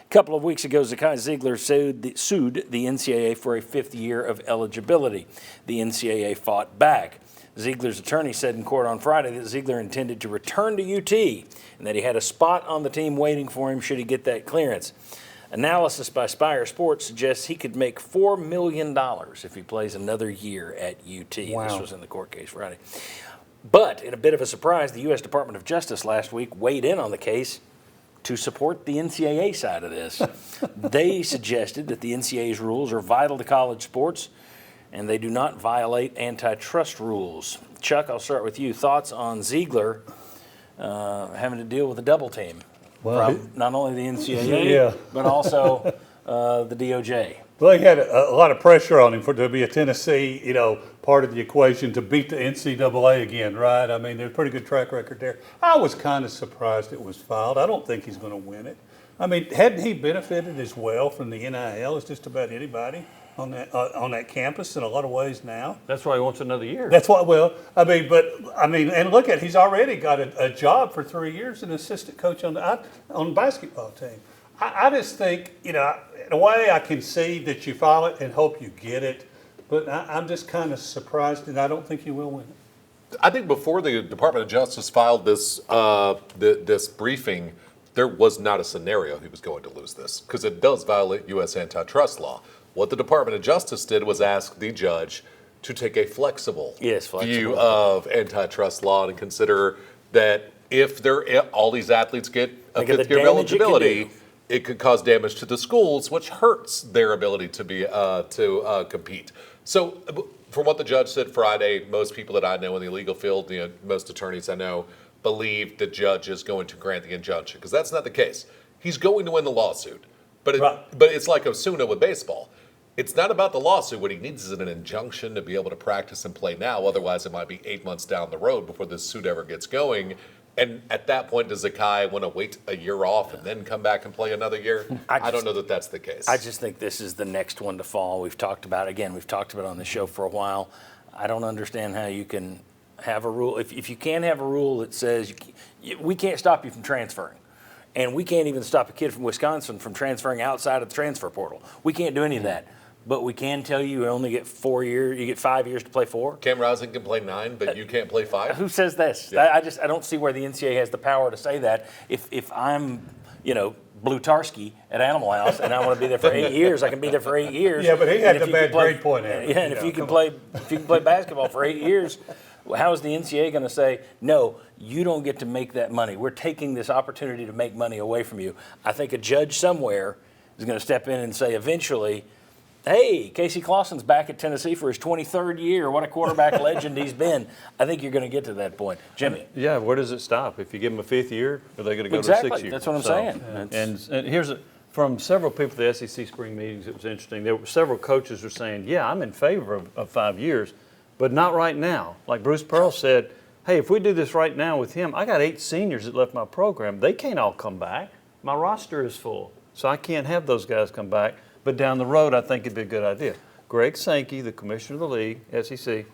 A couple of weeks ago, Zakai Zeigler sued the NCAA for a fifth year of eligibility. The NCAA fought back. Ziegler's attorney said in court on Friday that Ziegler intended to return to UT and that he had a spot on the team waiting for him should he get that clearance. Analysis by Spire Sports suggests he could make $4 million if he plays another year at UT. Wow. This was in the court case Friday. But in a bit of a surprise, the U.S. Department of Justice last week weighed in on the case to support the NCAA side of this. They suggested that the NCAA's rules are vital to college sports and they do not violate antitrust rules. Chuck, I'll start with you. Thoughts on Ziegler having to deal with a double team from not only the NCAA, but also the DOJ? Well, he had a lot of pressure on him to be a Tennessee, part of the equation to beat the NCAA again, right? I mean, there's a pretty good track record there. I was kind of surprised it was filed. I don't think he's going to win it. I mean, hadn't he benefited as well from the NIL as just about anybody on that campus in a lot of ways now? That's why he wants another year. That's why. Well, and look at, he's already got a job for 3 years, an assistant coach on the basketball team. I just think, in a way I can see that you file it and hope you get it, but I'm just kind of surprised, and I don't think you will win it. I think before the Department of Justice filed this this briefing, there was not a scenario he was going to lose this because it does violate U.S. antitrust law. What the Department of Justice did was ask the judge to take a flexible view of antitrust law and consider that if all these athletes get a fifth year of eligibility, it could cause damage to the schools, which hurts their ability to compete. So, from what the judge said Friday, most people that I know in the legal field, most attorneys I know, believe the judge is going to grant the injunction because that's not the case. He's going to win the lawsuit, but it's like Osuna with baseball. It's not about the lawsuit. What he needs is an injunction to be able to practice and play now. Otherwise, it might be 8 months down the road before this suit ever gets going. And at that point, does Zakai want to wait a year off and then come back and play another year? I don't know that that's the case. I just think this is the next one to fall. We've talked about it on the show for a while. I don't understand how you can have a rule. If you can't have a rule that says we can't stop you from transferring, and we can't even stop a kid from Wisconsin from transferring outside of the transfer portal. We can't do any of that. But we can tell you only get 4 years. You get 5 years to play 4. Cam Rising can play 9, but you can't play 5. Who says this? Yeah. I don't see where the NCAA has the power to say that. If I'm, Blutarski at Animal House and I want to be there for 8 years, I can be there for 8 years. Yeah, but he had the bad grade point. Yeah, and if you can play basketball for 8 years, how is the NCAA going to say no? You don't get to make that money. We're taking this opportunity to make money away from you. I think a judge somewhere is going to step in and say eventually, hey, Casey Clausen's back at Tennessee for his 23rd year. What a quarterback legend he's been. I think you're going to get to that point. Jimmy? Yeah, where does it stop? If you give them a 5th year, are they going to go to 6 years? That's what I'm saying. And here's from several people at the SEC spring meetings, it was interesting. There were several coaches were saying, yeah, I'm in favor of 5 years, but not right now. Like Bruce Pearl said, hey, if we do this right now with him, I got 8 seniors that left my program. They can't all come back. My roster is full, so I can't have those guys come back. But down the road, I think it'd be a good idea. Greg Sankey, the commissioner of the league, SEC,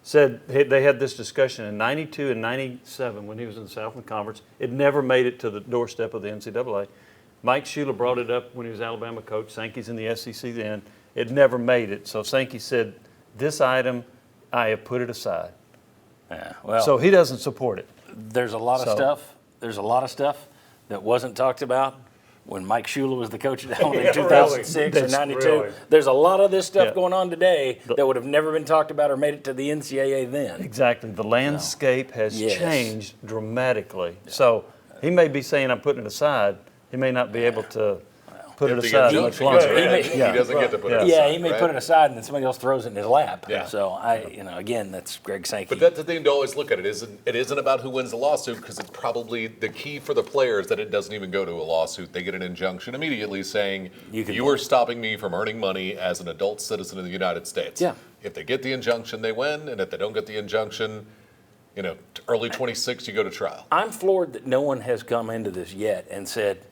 said they had this discussion in 92 and 97 when he was in the Southland Conference. It never made it to the doorstep of the NCAA. Mike Shula brought it up when he was Alabama coach. Sankey's in the SEC then. It never made it. So Sankey said, this item, I have put it aside. Yeah, well, so he doesn't support it. There's a lot of stuff. There's a lot of stuff that wasn't talked about when Mike Shula was the coach at Alabama in 2006 or 92. Really. There's a lot of this stuff going on today that would have never been talked about or made it to the NCAA then. Exactly. The landscape has changed dramatically. Yeah. So he may be saying, I'm putting it aside. He may not be able to put it aside much longer. He doesn't get to put it aside. Yeah, he may put it aside and then somebody else throws it in his lap. Yeah. So again, that's Greg Sankey. But that's the thing to always look at. It isn't about who wins the lawsuit because it's probably the key for the players that it doesn't even go to a lawsuit. They get an injunction immediately saying you are stopping me from earning money as an adult citizen of the United States. Yeah. If they get the injunction, they win, and if they don't get the injunction, early 26, you go to trial. I'm floored that no one has come into this yet and said,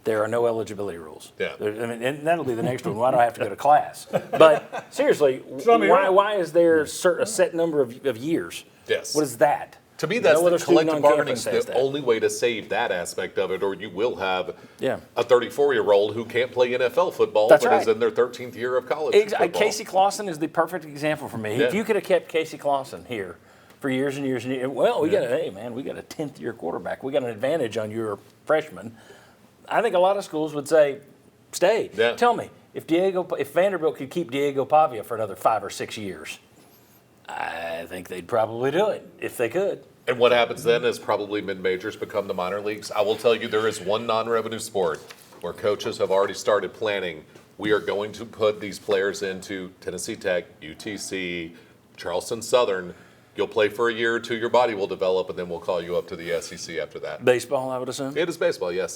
there are no eligibility rules. Yeah. And that'll be the next one. Why do I have to go to class? But seriously, why is there a set number of years? Yes. What is that? To me, that's No other the student collective on bargaining campus is has the that. only way to save that aspect of it, or you will have Yeah. a 34-year-old who can't play NFL football That's but is right. in their 13th year of college Exactly. football. Casey Clausen is the perfect example for me. Yeah. If you could have kept Casey Clausen here for years and years and years, well, we got a 10th year quarterback. We got an advantage on your freshman. I think a lot of schools would say, stay. Yeah. Tell me, if Vanderbilt could keep Diego Pavia for another 5 or 6 years, I think they'd probably do it if they could. And what happens then is probably mid-majors become the minor leagues. I will tell you, there is one non-revenue sport where coaches have already started planning. We are going to put these players into Tennessee Tech, UTC, Charleston Southern. You'll play for a year or two, your body will develop, and then we'll call you up to the SEC after that. Baseball, I would assume. It is baseball, yes.